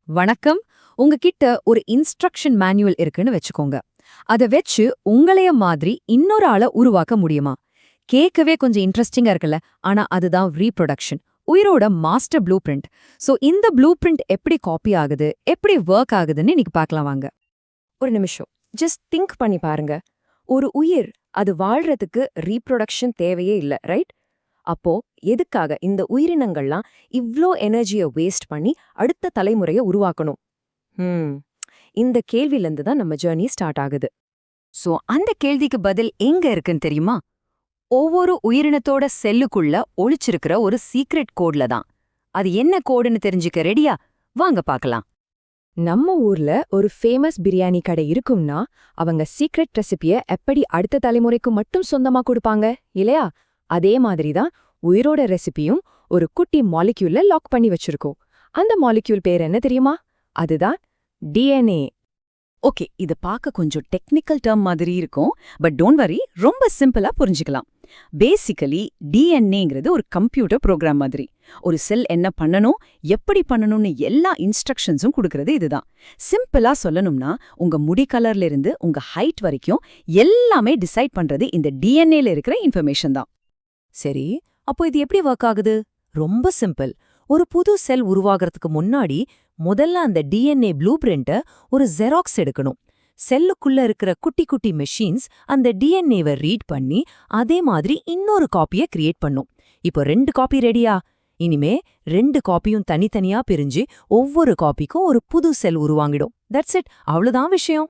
வணக்கம். உங்ககிட்ட ஒரு இன்ஸ்ட்ரக்ஷன் மேனுவல் இருக்குன்னு வச்சுக்கோங்க. அத வச்சு உங்களைய மாதிரி இன்னொரு ஆள உருவாக்க முடியுமா? கேட்கவே கொஞ்சம் இன்ட்ரெஸ்டிங்கா இருக்குல்ல. ஆனா அதுதான் ரீப்ரொடக்ஷன், உயிரோட மாஸ்டர் ப்ளூ பிரிண்ட். சோ இந்த ப்ளூ பிரிண்ட் எப்படி காப்பி ஆகுது, எப்படி ஒர்க் ஆகுதுன்னு இன்னைக்கு பார்க்கலாம் வாங்க. ஒரு நிமிஷம். ஜஸ்ட் திங்க் பண்ணி பாருங்க. ஒரு உயிர் அது வாழ்றதுக்கு ரீப்ரொடக்ஷன் தேவையே இல்ல, ரைட்? அப்போ எதுக்காக இந்த உயிரினங்கள்லாம் இவ்ளோ எனர்ஜியை வேஸ்ட் பண்ணி அடுத்த தலைமுறையை உருவாக்கணும்? இந்த கேள்வியிலிருந்து தான் நம்ம ஜர்னி ஸ்டார்ட் ஆகுது. சோ அந்த கேள்விக்கு பதில் எங்க இருக்குன்னு தெரியுமா? ஒவ்வொரு உயிரினத்தோட செல்லுக்குள்ள ஒளிச்சிருக்கிற ஒரு சீக்ரெட் கோட்ல தான். அது என்ன கோடுன்னு தெரிஞ்சுக்க ரெடியா? வாங்க பார்க்கலாம். நம்ம ஊர்ல ஒரு ஃபேமஸ் பிரியாணி கடை இருக்கும்னா அவங்க சீக்ரெட் ரெசிபிய எப்படி அடுத்த தலைமுறைக்கு மட்டும் சொந்தமா கொடுப்பாங்க இல்லையா? அதே மாதிரி தான் உயிரோட ரெசிபியும் ஒரு குட்டி மாலிக்யூல்ல லாக் பண்ணி வச்சிருக்கோம். அந்த மாலிக்யூல் பேர் என்ன தெரியுமா? அதுதான் டிஎன்ஏ. ஓகே, இது பார்க்க கொஞ்சம் டெக்னிக்கல் டேர்ம் மாதிரி இருக்கும். பட் டோன்ட் வரி, ரொம்ப சிம்பிளா புரிஞ்சுக்கலாம். பேசிக்கலி டிஎன்ஏங்கிறது ஒரு கம்ப்யூட்டர் ப்ரோக்ராம் மாதிரி. ஒரு செல் என்ன பண்ணணும், எப்படி பண்ணணும்னு எல்லா இன்ஸ்ட்ரக்ஷன்ஸும் கொடுக்கறது இதுதான். சிம்பிளா சொல்லணும்னா, உங்க முடி கலர்ல இருந்து உங்க ஹைட் வரைக்கும் எல்லாமே டிசைட் பண்றது இந்த டிஎன்ஏல இருக்கிற இன்ஃபர்மேஷன் தான். சரி, அப்போ இது எப்படி ஒர்க் ஆகுது? ரொம்ப சிம்பிள். ஒரு புது செல் உருவாகிறதுக்கு முன்னாடி முதல்ல அந்த டிஎன்ஏ ப்ளூ பிரிண்ட்டை ஒரு ஜெராக்ஸ் எடுக்கணும். செல்லுக்குள்ள இருக்கிற குட்டி குட்டி மெஷின்ஸ் அந்த டிஎன்ஏவை ரீட் பண்ணி அதே மாதிரி இன்னொரு காப்பியை கிரியேட் பண்ணும். இப்போ 2 காப்பி ரெடியா? இனிமே 2 காப்பியும் தனித்தனியா பிரிஞ்சு ஒவ்வொரு காப்பிக்கும் ஒரு புது செல் உருவாங்கிடும். தட்ஸ் இட், அவ்வளவுதான் விஷயம்.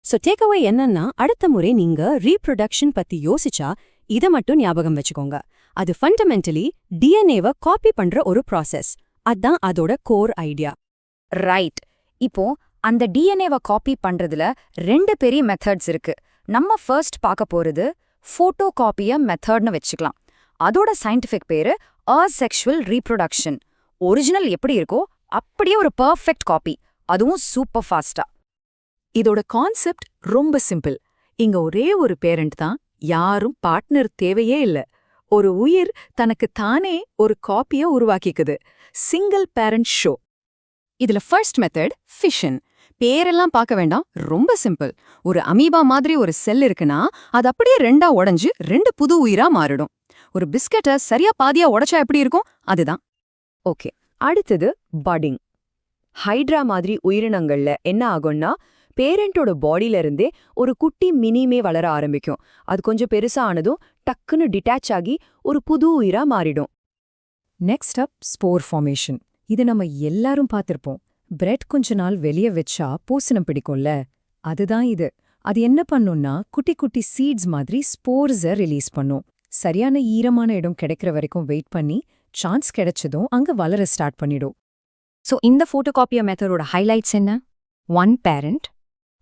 சோ டேக் அவே என்னன்னா, அடுத்த முறை நீங்க ரீப்ரொடக்ஷன் பத்தி யோசிச்சா இத மட்டும் ஞாபகம் வச்சுக்கோங்க. அது ஃபண்டமெண்டலி டிஎன்ஏவை காப்பி பண்ற ஒரு ப்ராசஸ். அதான் அதோட கோர் ஐடியா. ரைட். இப்போ அந்த டிஎன்ஏவை காப்பி பண்றதுல 2 பெரிய மெத்தட்ஸ் இருக்கு. நம்ம ஃபர்ஸ்ட் பார்க்க போறது போட்டோ காப்பிய மெத்தட்னு வச்சுக்கலாம். அதோட சயின்டிஃபிக் பேரு அசெக்சுவல் ரீப்ரொடக்ஷன். ஒரிஜினல் எப்படி இருக்கோ அப்படியே ஒரு பெர்ஃபெக்ட் காப்பி, அதுவும் சூப்பர் ஃபாஸ்டா. இதோட கான்செப்ட் ரொம்ப சிம்பிள். இங்க ஒரே ஒரு பேரண்ட் தான், யாரும் பார்ட்னர் தேவையே இல்ல. ஒரு உயிர் தனக்கு தானே ஒரு காப்பிய உருவாக்கிக்குது. Single parent show. இதுல ஃபர்ஸ்ட் மெத்தட் ஃபிஷன். பேரெல்லாம் பார்க்க வேண்டாம், ரொம்ப சிம்பிள். ஒரு அமீபா மாதிரி ஒரு செல் இருக்குன்னா அது அப்படியே 2ஆ உடைஞ்சு 2 புது உயிரா மாறிடும். ஒரு பிஸ்கட்டை சரியா பாதியா உடைச்சா எப்படி இருக்கும்? அதுதான். ஓகே, அடுத்தது பட்டிங். ஹைட்ரா மாதிரி உயிரினங்கள்ல என்ன ஆகும்னா, பேரண்டோட பாடியில இருந்தே ஒரு குட்டி மினிமே வளர ஆரம்பிக்கும். அது கொஞ்சம் பெருசா ஆனதும் டக்குன்னு டிட்டாச் ஆகி ஒரு புது உயிரா மாறிடும். நெக்ஸ்ட் அப் ஸ்போர் ஃபார்மேஷன். இது நம்ம எல்லாரும் பார்த்திருப்போம். பிரெட் கொஞ்ச நாள் வெளிய வச்சா பூசணம் பிடிக்கும்ல, அதுதான் இது. அது என்ன பண்ணும்னா குட்டி குட்டி சீட்ஸ் மாதிரி ஸ்போர்ஸை ரிலீஸ் பண்ணும். சரியான ஈரமான இடம் கிடைக்கிற வரைக்கும் வெயிட் பண்ணி சான்ஸ் கிடைச்சதும் அங்க வளர ஸ்டார்ட் பண்ணிடும். ஸோ இந்த ஃபோட்டோகாப்பியர் மெத்தடோட ஹைலைட்ஸ் என்ன? 1 parent,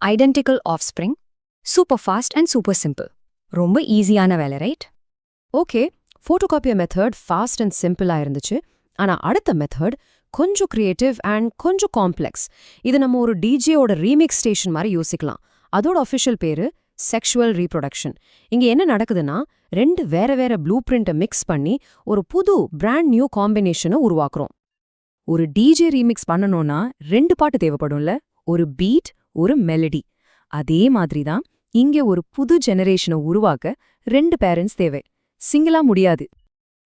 identical offspring, super fast and super simple. ரொம்ப ஈஸியான வேலை, right? Okay, photocopier method fast and சிம்பிளா இருந்துச்சு. ஆனா அடுத்த மெத்தட் கொஞ்சம் கிரியேட்டிவ் அண்ட் கொஞ்சம் காம்ப்ளெக்ஸ். இது நம்ம ஒரு டிஜேயோட ரீமிக்ஸ் ஸ்டேஷன் மாதிரி யோசிக்கலாம். அதோட அஃபிஷியல் பேரு செக்ஷுவல் ரீப்ரொடக்ஷன். இங்க என்ன நடக்குதுன்னா, 2 வேற வேற ப்ளூ பிரிண்ட்டை மிக்ஸ் பண்ணி ஒரு புது பிராண்ட் நியூ காம்பினேஷனை உருவாக்குறோம். ஒரு டிஜே ரீமிக்ஸ் பண்ணணும்னா 2 பாட்டு தேவைப்படும்ல, ஒரு பீட், ஒரு மெலடி. அதே மாதிரி தான் இங்க ஒரு புது ஜெனரேஷனை உருவாக்க 2 பேரண்ட்ஸ் தேவை. சிங்கிளா முடியாது.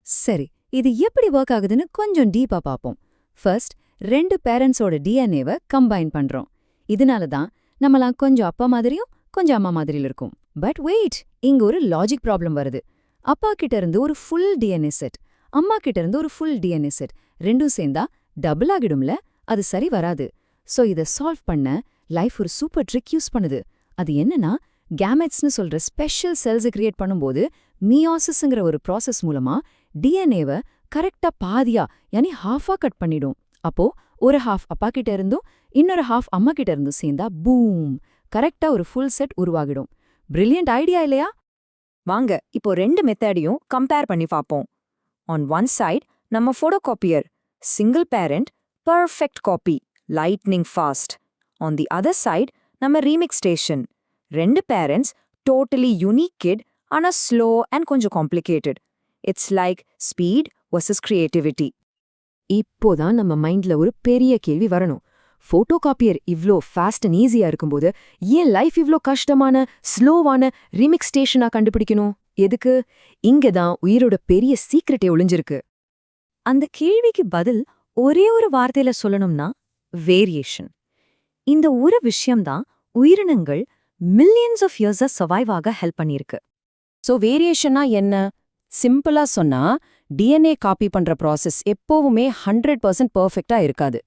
சரி, இது எப்படி ஒர்க் ஆகுதுன்னு கொஞ்சம் டீப்பா பார்ப்போம். ஃபர்ஸ்ட் 2 பேரண்ட்ஸோட டிஎன்ஏவை கம்பைன் பண்றோம். இதனால தான் நம்மளாம் கொஞ்சம் அப்பா மாதிரியும் கொஞ்சம் அம்மா மாதிரியும் இருக்கும். பட் வெயிட், இங்க ஒரு லாஜிக் ப்ராப்ளம் வருது. அப்பா கிட்ட இருந்து ஒரு ஃபுல் டிஎன்ஏ செட், அம்மா கிட்ட இருந்து ஒரு ஃபுல் டிஎன்ஏ செட், ரெண்டும் சேர்ந்தா டபுள் ஆகிடும்ல. அது சரி வராது. சோ இதை சால்வ் பண்ண லைஃப் ஒரு சூப்பர் ட்ரிக் யூஸ் பண்ணுது. அது என்னன்னா, கேமெட்ஸ்னு சொல்ற ஸ்பெஷல் செல்ஸை கிரியேட் பண்ணும்போது மியாசிஸ்ங்கிற ஒரு ப்ராசஸ் மூலமா டிஎன்ஏவை கரெக்டா பாதியா, யானி ஹாஃபா கட் பண்ணிடும். அப்போ ஒரு ஹாஃப் அப்பா கிட்ட இருந்தும் இன்னொரு ஹாஃப் அம்மா கிட்ட இருந்தும் சேர்ந்தா பூம், கரெக்டா ஒரு ஃபுல் செட் உருவாகிடும். பிரில்லியன்ட் ஐடியா இல்லையா? வாங்க இப்போ 2 மெத்தடையும் கம்பேர் பண்ணி பார்ப்போம். ஆன் ஒன் சைட் நம்ம photocopier, single parent, perfect copy, lightning fast. On the other side நம்ம remix station, 2 parents, totally unique kid, ஆனா ஸ்லோ அண்ட் கொஞ்சம் complicated. It's like speed versus creativity. இப்போதான் நம்ம மைண்ட்ல ஒரு பெரிய கேள்வி வரணும். போட்டோ காப்பியர் இவ்ளோ ஃபாஸ்ட் அண்ட் ஈஸியா இருக்கும்போது ஏன் லைஃப் இவ்ளோ கஷ்டமான ஸ்லோவான ரீமிக்ஸ் ஸ்டேஷனா கண்டுபிடிக்கணும்? எதுக்கு? இங்கதான் உயிரோட பெரிய சீக்ரெட்டே ஒளிஞ்சிருக்கு. அந்த கேள்விக்கு பதில் ஒரே ஒரு வார்த்தையில சொல்லணும்னா வேரியேஷன். இந்த ஒரு விஷயம்தான் உயிரினங்கள் மில்லியன்ஸ் ஆஃப் இயர்ஸா சர்வைவ் ஆக ஹெல்ப் பண்ணியிருக்கு. சோ வேரியேஷனா என்ன? சிம்பிளா சொன்னா டிஎன்ஏ காப்பி பண்ற ப்ராசஸ் எப்பவுமே 100% பெர்ஃபெக்ட்டா இருக்காது.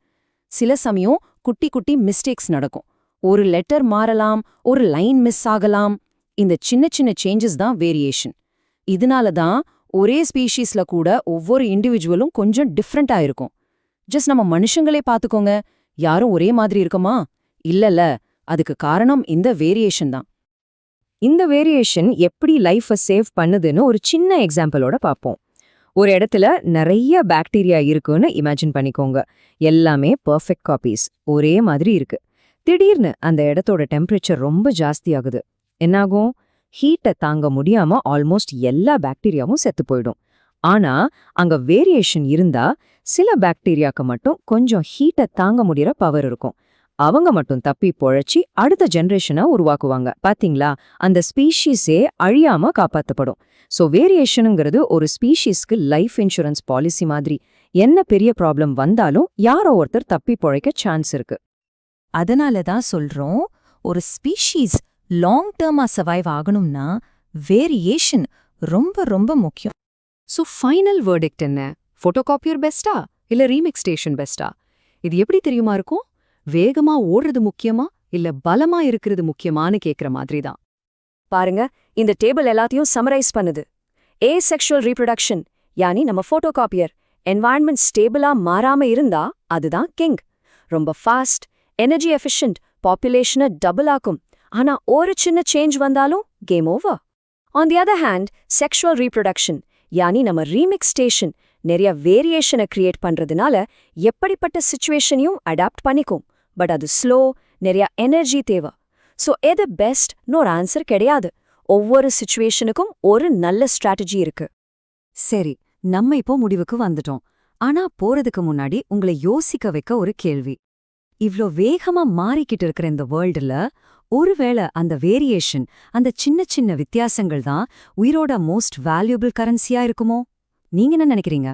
சில சமயம் குட்டி குட்டி மிஸ்டேக்ஸ் நடக்கும். ஒரு லெட்டர் மாறலாம், ஒரு லைன் மிஸ் ஆகலாம். இந்த சின்ன சின்ன சேஞ்சஸ் தான் வேரியேஷன். இதனால தான் ஒரே ஸ்பீஷீஸ்ல கூட ஒவ்வொரு இண்டிவிஜுவலும் கொஞ்சம் டிஃப்ரெண்டா இருக்கும். ஜஸ்ட் நம்ம மனுஷங்களே பாத்துக்கோங்க, யாரும் ஒரே மாதிரி இருக்குமா? இல்லல, அதுக்கு காரணம் இந்த வேரியேஷன் தான். இந்த வேரியேஷன் எப்படி லைஃபை சேவ் பண்ணுதுன்னு ஒரு சின்ன எக்ஸாம்பிளோட பார்ப்போம். ஒரு இடத்துல நிறைய பாக்டீரியா இருக்குன்னு இமேஜின் பண்ணிக்கோங்க. எல்லாமே பெர்ஃபெக்ட் காப்பீஸ், ஒரே மாதிரி இருக்கு. திடீர்னு அந்த இடத்தோட டெம்பரேச்சர் ரொம்ப ஜாஸ்தியாகுது. என்னாகும்? ஹீட்டை தாங்க முடியாம ஆல்மோஸ்ட் எல்லா பாக்டீரியாவும் செத்து போயிடும். ஆனா அங்க வேரியேஷன் இருந்தா சில பாக்டீரியாக்கு மட்டும் கொஞ்சம் ஹீட்டை தாங்க முடியற பவர் இருக்கும். அவங்க மட்டும் தப்பி பொழைச்சி அடுத்த ஜெனரேஷனை உருவாக்குவாங்க. பாத்தீங்களா? அந்த ஸ்பீஷீஸே அழியாம காப்பாத்தப்படும். சோ வேரியேஷனுங்கிறது ஒரு ஸ்பீஷீஸ்க்கு லைஃப் இன்சூரன்ஸ் பாலிசி மாதிரி. என்ன பெரிய ப்ராப்ளம் வந்தாலும் யாரோ ஒருத்தர் தப்பி பொழைக்க சான்ஸ் இருக்கு. அதனால தான் சொல்றோம், ஒரு ஸ்பீஷீஸ் லாங் டேர்மா சர்வைவ் ஆகணும்னா வேரியேஷன் ரொம்ப ரொம்ப முக்கியம். சோ ஃபைனல் வேர்டிக்ட் என்ன? போட்டோகாப்பியர் பெஸ்டா இல்ல ரீமிக்ஸ் ஸ்டேஷன் பெஸ்டா? இது எப்படி தெரியுமா இருக்கும்? வேகமா ஓடுறது முக்கியமா இல்ல பலமா இருக்கிறது முக்கியமான்னு கேக்குற மாதிரி தான். பாருங்க, இந்த டேபிள் எல்லாத்தையும் சமரைஸ் பண்ணுது. ஏசெக்சுவல் ரீப்ரொடக்ஷன், யானி நம்ம போட்டோகாப்பியர். என்வாயன்மெண்ட் ஸ்டேபிளா மாறாம இருந்தா அதுதான் கிங். ரொம்ப ஃபாஸ்ட், எனர்ஜி எஃபிஷியன்ட், பாப்புலேஷனை டபுள் ஆக்கும். ஆனா ஒரு சின்ன சேஞ்ச் வந்தாலும் game over. On the other hand, sexual reproduction, யானி நம்ம ரீமிக்ஸ் ஸ்டேஷன், நிறைய வேரியேஷனை கிரியேட் பண்றதுனால எப்படிப்பட்ட சிச்சுவேஷனையும் அடாப்ட் பண்ணிக்கும். பட் அது ஸ்லோ, நிறைய எனர்ஜி தேவை. சோ எது பெஸ்ட்னு ஒரு ஆன்சர் கிடையாது. ஒவ்வொரு சிச்சுவேஷனுக்கும் ஒரு நல்ல ஸ்ட்ராட்டஜி இருக்கு. சரி, நம்ம இப்போ முடிவுக்கு வந்துட்டோம். ஆனா போறதுக்கு முன்னாடி உங்களை யோசிக்க வைக்க ஒரு கேள்வி. இவ்ளோ வேகமா மாறிக்கிட்டு இருக்கிற இந்த வேர்ல்டுல ஒருவேளை அந்த வேரியேஷன், அந்த சின்ன சின்ன வித்தியாசங்கள் தான் உயிரோட மோஸ்ட் வேல்யூபிள் கரன்சியா இருக்குமோ? நீங்க என்ன நினைக்கிறீங்க?